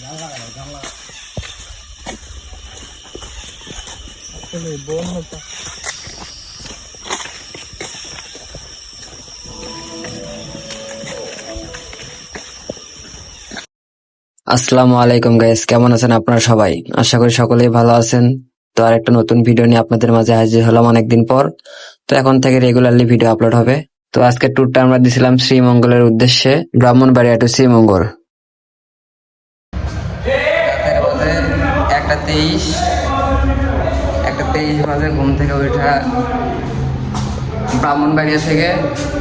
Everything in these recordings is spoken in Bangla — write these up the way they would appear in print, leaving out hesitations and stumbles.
আসসালামু আলাইকুম গাইস, কেমন আছেন আপনারা সবাই? আশা করি সকলেই ভালো আছেন। তো আর একটা নতুন ভিডিও নিয়ে আপনাদের মাঝে হাজির হলাম অনেকদিন পর। তো এখন থেকে রেগুলারলি ভিডিও আপলোড হবে। তো আজকের ট্যুরটা আমরা দিছিলাম শ্রীমঙ্গলের উদ্দেশ্যে, ব্রাহ্মণবাড়িয়া টু শ্রীমঙ্গল। একটা 23 বাজে ঘুম থেকে ওঠা, ব্রাহ্মণবাড়িয়া থেকে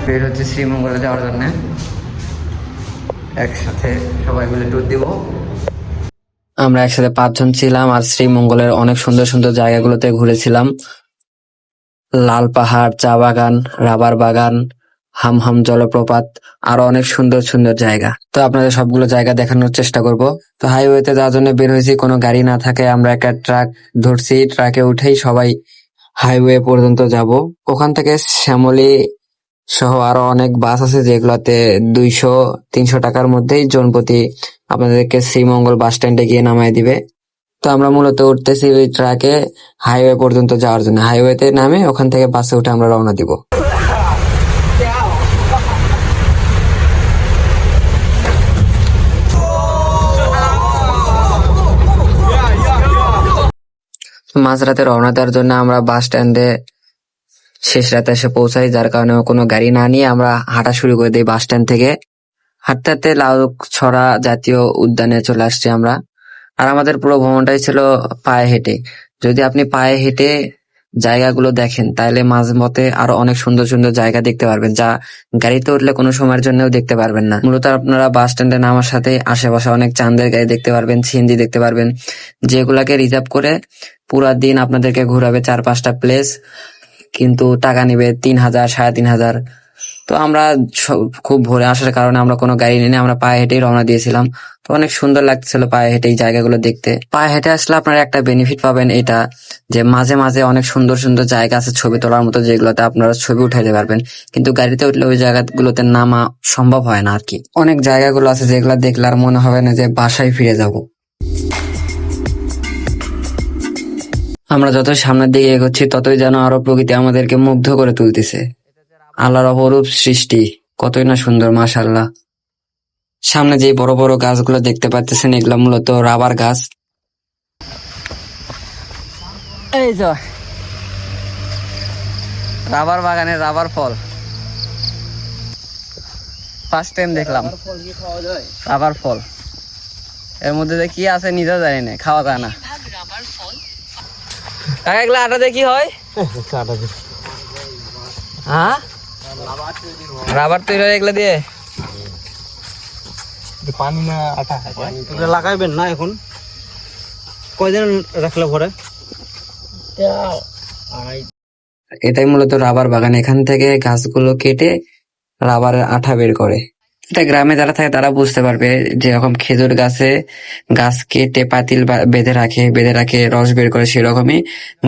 বের হচ্ছে শ্রীমঙ্গলে যাওয়ার জন্য। একসাথে সবাই মিলে ট্যুর দিব। আমরা একসাথে 5 জন ছিলাম আর শ্রীমঙ্গলের অনেক সুন্দর সুন্দর জায়গাগুলোতে ঘুরেছিলাম। লাল পাহাড়, চা বাগান, রাবার বাগান, হামহাম জলপ্রপাত, আরো অনেক সুন্দর সুন্দর জায়গা। তো আপনাদের সবগুলো জায়গা দেখানোর চেষ্টা করব। তো হাইওয়েতে যাওয়ার জন্য বের হয়েছি, কোনো গাড়ি না থাকে আমরা একটা ট্রাক ধরছি, ট্রাকে উঠেই সবাই হাইওয়ে পর্যন্ত যাব। ওখান থেকে শ্যামলী সহ আরো অনেক বাস আছে যেগুলাতে 200-300 টাকার মধ্যেই জনপ্রতি আপনাদেরকে শ্রীমঙ্গল বাস স্ট্যান্ডে গিয়ে নামায় দিবে। তো আমরা মূলত উঠতেছি ওই ট্রাকে হাইওয়ে পর্যন্ত যাওয়ার জন্য। হাইওয়েতে নামে ওখান থেকে বাসে উঠে আমরা রওনা দিব। মাঝরাতে রওনা দেওয়ার জন্য আমরা বাস স্ট্যান্ডে শেষ রাতে এসে পৌঁছাই, যার কারণে কোনো গাড়ি না নিয়ে আমরা হাঁটা শুরু করে দিই বাস স্ট্যান্ড থেকে। হাঁটতে হাঁটতে লাউছড়া জাতীয় উদ্যানে চলে আসছি আমরা। আর আমাদের পুরো ভ্রমণটাই ছিল পায়ে হেঁটে। যদি আপনি পায়ে হেঁটে জায়গাগুলো দেখেন তাহলে মাঝ মতে আরো অনেক সুন্দর সুন্দর জায়গা দেখতে পারবেন, যা গাড়িতে উঠলে কোনো সময়ের জন্যও দেখতে পারবেন না। মূলত আপনারা বাস স্ট্যান্ডে নামার সাথে আশেপাশে অনেক চাঁদের গাড়ি দেখতে পারবেন, সিএনজি দেখতে পারবেন, যেগুলাকে রিজার্ভ করে পুরা দিন আপনাদেরকে ঘুরাবে 4-5টা প্লেস, কিন্তু টাকা নিবে 3,000, 3,500। তো আমরা খুব ভোরে আসার কারণে আমরা কোনো গাড়ি নিয়ে আমরা পায়ে হেঁটেই রওনা দিয়েছিলাম। তো অনেক সুন্দর লাগছিল পায়ে হেঁটে এই জায়গাগুলো দেখতে। পায়ে হেঁটে আসলে আপনারা একটা বেনিফিট পাবেন, এটা যে মাঝে মাঝে অনেক সুন্দর সুন্দর জায়গা আছে ছবি তোলার মতো, যেগুলোতে আপনারা ছবি উঠাইতে পারবেন, কিন্তু গাড়িতে উঠলে ওই জায়গাগুলোতে নামা সম্ভব হয় না আর কি। অনেক জায়গাগুলো আছে যেগুলো দেখলে আর মনে হবে না যে বাসায় ফিরে যাব। আমরা যত সামনের দিকে এগোচ্ছি ততই যেন আরো প্রকৃতি আমাদেরকে মুগ্ধ করে তুলতেছে। আল্লাহর অপরূপ সৃষ্টি, কতই না সুন্দর, মাশাআল্লাহ। সামনে যে বড় বড় গাছগুলো দেখতে পাচ্ছেন এগুলো মূলত রাবার গাছ। এই যে রাবার বাগানের রাবার ফল ফার্স্ট টাইম দেখলাম। রাবার ফল এর মধ্যে যে কি আছে নিজেও জানি না, খাওয়া যায় না। এগুলা আটা দিয়ে কি হয়? হ্যাঁ, রাবার তৈরি হয় এগুলা দিয়ে। পানি না আটা লাগাইবেন না? এখন কয়দিন রাখলে পরে? এটাই মূলত রাবার বাগান। এখান থেকে গাছগুলো কেটে রাবারের আঠা বের করে। এটা গ্রামে যারা থাকে তারা বুঝতে পারবে, যেরকম খেজুর গাছে গাছ কেটে পাতিল বেঁধে রাখে রস বের করে, সেরকমই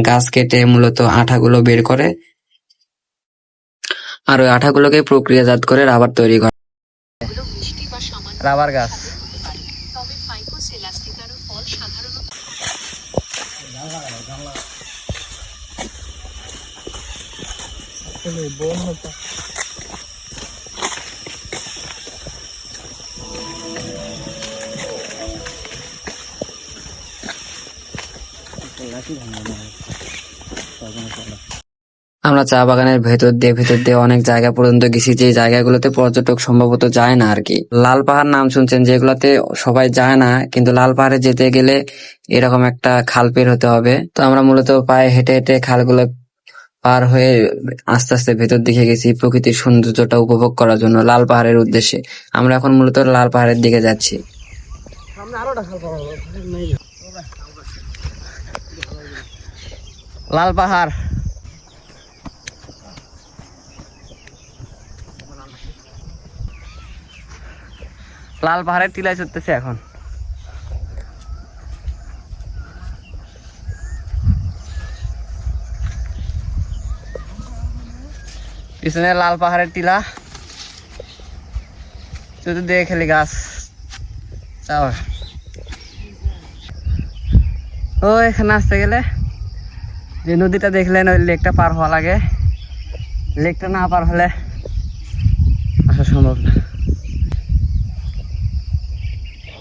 গাছ কেটে মূলত আঠাগুলো বের করে, আর ওই আঠাগুলোকে প্রক্রিয়াজাত করে রাবার তৈরি করে। রাবার গাছ আমরা চা বাগানের ভেতর দিয়ে অনেক জায়গা পর্যন্ত গেছি, যে জায়গাগুলোতে পর্যটক সম্ভবত যায় না আর কি। লাল পাহাড় নাম শুনছেন, যেগুলোতে সবাই যায় না, কিন্তু লাল পাহাড়ে যেতে গেলে এরকম একটা খাল পের হতে হবে। তো আমরা মূলত পায়ে হেঁটে হেঁটে খালগুলো পার হয়ে আস্তে আস্তে ভেতর দিকে গেছি প্রকৃতির সৌন্দর্যটা উপভোগ করার জন্য লাল পাহাড়ের উদ্দেশ্যে। আমরা এখন মূলত লাল পাহাড়ের দিকে যাচ্ছি। লাল পাহাড়, লাল পাহাড়ের টিলায় চড়তেছে এখন। পিছনে লাল পাহাড়ের টিলা, চতুর্দিকে খালি গাছ। ও এখানে আসতে গেলে যে নদীটা দেখলেন ওই লেকটা পার হওয়া লাগে, লেকটা না পার হলে আসা সম্ভব না।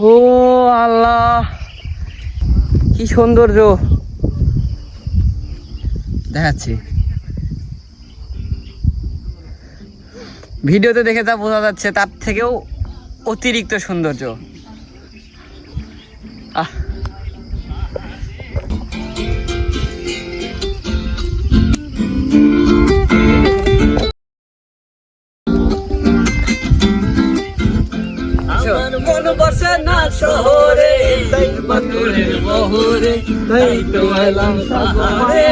ও আল্লাহ, কি সৌন্দর্য দেখাচ্ছি। ভিডিওতে দেখে যা বোঝা যাচ্ছে তার থেকেও অতিরিক্ত সৌন্দর্য। আহ মন বসে না শহরে, তাই পাথরের বহরে, তাই তো এলাম শহরে।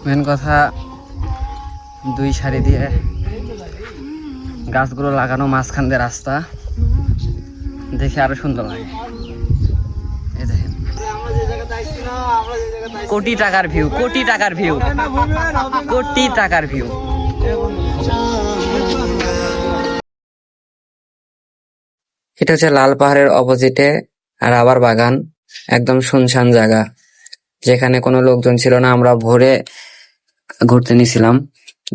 মেন কথা, দুই সারি দিয়ে গাছগুলো লাগানো, মাঝখান দিয়ে রাস্তা, দেখে আরো সুন্দর লাগে। এই দেখেন, কোটি টাকার ভিউ, কোটি টাকার ভিউ, কোটি টাকার ভিউ। এটা হচ্ছে লাল পাহাড়ের অপোজিটে রাবার বাগান, একদম শুনশান জায়গা, যেখানে কোনো লোকজন ছিল না। আমরা ভোরে ঘুরতে নিছিলাম,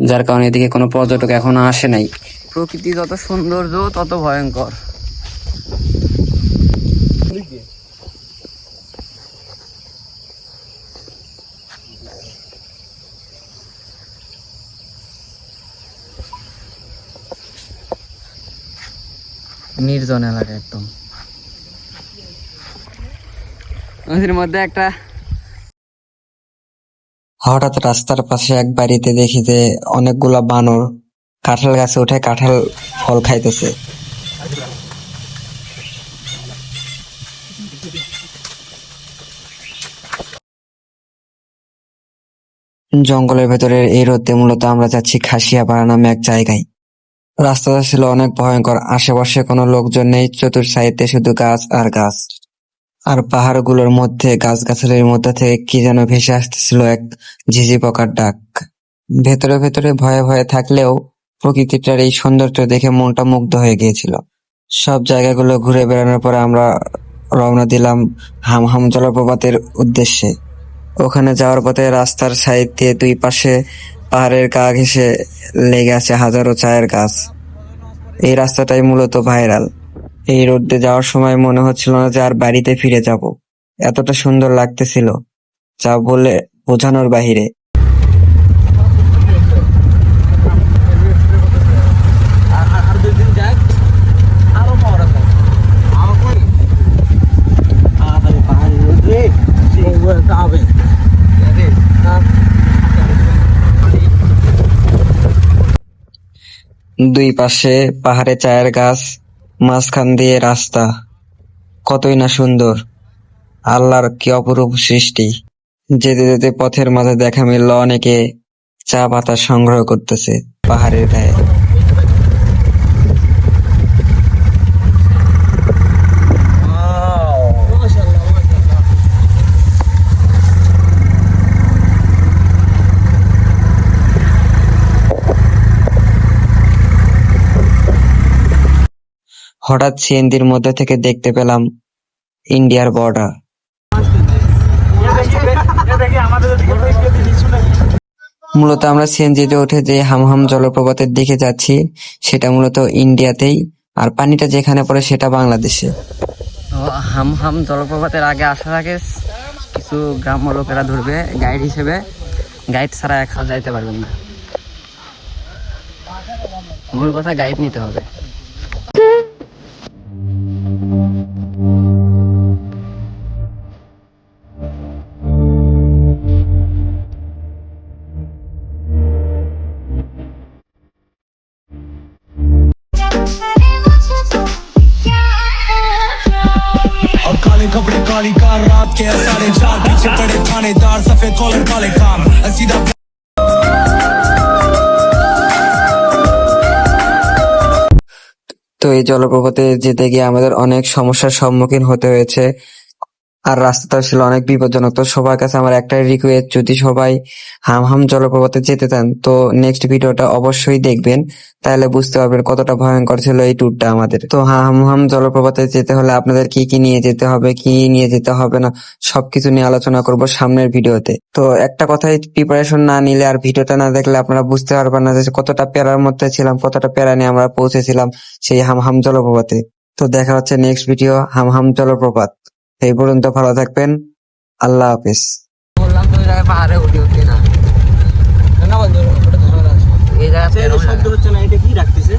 যার কারণে এদিকে কোনো পর্যটক এখনো আসে নাই। প্রকৃতি যত সৌন্দর্য তত ভয়ঙ্কর। নির্জন এলাকা একদম। নদীর মধ্যে একটা হঠাৎ রাস্তার পাশে এক বাড়িতে দেখি যে অনেকগুলা বানর কাঁঠাল গাছে উঠে কাঁঠাল ফল খাইতেছে। জঙ্গলের ভেতরে এই রোদে মূলত আমরা যাচ্ছি খাসিয়াপাড়া নামে এক জায়গায়। রাস্তাটা ছিল অনেক ভয়ঙ্কর, আশেপাশে কোনো লোকজন নেই, চতুর্সাইডে শুধু গাছ আর গাছ। আর পাহাড়গুলোর মধ্যে গাছগাছালির মধ্যে থেকে কি যেন ভেসে আসতেছিল এক ঝিঝি পোকার ডাক। ভেতরে ভেতরে ভয়ে ভয়ে থাকলেও প্রকৃতিটার এই সৌন্দর্য দেখে মনটা মুগ্ধ হয়ে গিয়েছিল। সব জায়গাগুলো ঘুরে বেড়ানোর পরে আমরা রওনা দিলাম হামহাম জলপ্রপাতের উদ্দেশ্যে। ওখানে যাওয়ার পথে রাস্তার সাইড দিয়ে দুই পাশে পাহাড়ের গা ঘেঁষে লেগে আছে হাজারো চায়ের গাছ। এই রাস্তাটাই মূলত ভাইরাল। এই রোড দিয়ে যাওয়ার সময় মনে হচ্ছিল না যে আর বাড়িতে ফিরে যাব, এতটা সুন্দর লাগতেছিল যা বলে বোঝানোর বাহিরে। দুই পাশে পাহাড়ে চায়ের গাছ, মাঝখান দিয়ে রাস্তা, কতই না সুন্দর। আল্লাহর কি অপরূপ সৃষ্টি। যেতে যেতে পথের মাঝে দেখা মিলল অনেকে চা পাতা সংগ্রহ করতেছে পাহাড়ের গায়ে। হঠাৎ সিএনজির মধ্যে থেকে দেখতে পেলাম ইন্ডিয়ার বর্ডার। মূলত আমরা সিএনজিতে উঠে যে হামহাম জলপ্রপাতের দিকে যাচ্ছি সেটা মূলত ইন্ডিয়াতেই, আর পানিটা যেখানে পড়ে সেটা বাংলাদেশে। তো হামহাম জলপ্রপাতের আগে আসার আগে কিছু গ্রাম্য লোকেরা ধরবে গাইড হিসেবে, গাইড ছাড়া এক হাত যাইতে পারবেন না। মূল কথা গাইড নিতে হবে। और काले कपड़े काली कार रात के साढ़े चार पीछे पड़े थानेदार सफेद कॉलर काले काम सीधा। তো এই জলপ্রপাতে যেতে গিয়ে আমাদের অনেক সমস্যার সম্মুখীন হতে হয়েছে। আর রাস্তাটা ছিল অনেক বিপজ্জনক। তো সবার কাছে আমার একটাই রিকোয়েস্ট, যদি সবাই হামহাম জলপ্রপাতে যেতে চান তো নেক্সট ভিডিওটা অবশ্যই দেখবেন, তাহলে বুঝতে পারবেন কতটা ভয়ঙ্কর ছিল এই ট্যুরটা আমাদের। তো হামহাম জলপ্রপাতে যেতে হলে আপনাদের কি কি নিয়ে যেতে হবে, কি নিয়ে যেতে হবে না, সবকিছু নিয়ে আলোচনা করব সামনের ভিডিওতে। তো একটা কথাই, প্রিপারেশন না নিলে আর ভিডিওটা না দেখলে আপনারা বুঝতে পারবেন না যে কতটা প্যারার মধ্যে ছিলাম, কতটা প্যারা নিয়ে আমরা পৌঁছেছিলাম সেই হামহাম জলপ্রপাতে। তো দেখা হচ্ছে নেক্সট ভিডিও হামহাম জলপ্রপাত। এই পর্যন্ত ভালো থাকবেন, আল্লাহ হাফেজ। বললাম তুমি পাহাড়ে উঠি না, না বন্ধু, ওটা তো ঝামেলা আছে। এই জায়গা শব্দ হচ্ছে না, এটা কি রাখতেছে?